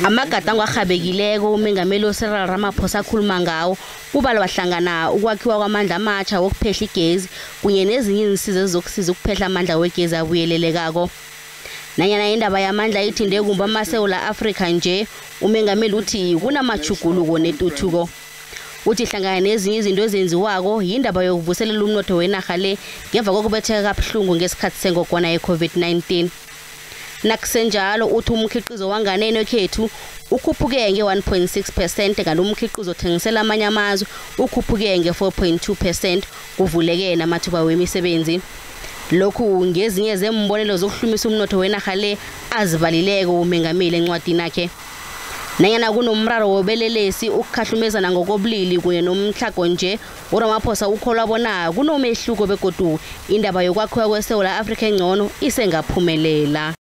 Amagadango arhabekileko umengameli uCyril Ramaphosa akhuluma ngawo kubalwa hlangana ukwakhiwa kwamandla amatsha wokuphehla igezi kunye nezinye izinsiza ezizokusiza ukuphehla amandla wegezi abuyelelekako. Nanyana indaba yamandla ithinde kumba amaSewula Afrika nje, umengameli uthi kunamajuguluko netuthuko. Uthi hlangana nezinye izinto ezenziwako yindaba yokuvuselela umnotho wenarha le ngemva kokubetheka kabuhlungu ngesikhathi sengogwana ye-COVID-19. Nakusenjalo uthi umkhiqizo wanganeno ekhethu ukhuphuke nge-1.6% kanti umkhiqizo othengisela amanye amazwe ukhuphuke nge-4.2%, kuvuleke namathuba wemisebenzi. Lokhu ngezinye zembonelo zokuhlumisa umnotho wenarha le azibalileko umengameli encwadini yakhe. Nanyana kunomraro wobelelesi ukukhahlumezana ngokobulili kunye nomhlago nje, uRamaphosa ukholwa bona kunomehluko begodu indaba yokwakhiwa kweSewula Afrika engcono isengaphumelela.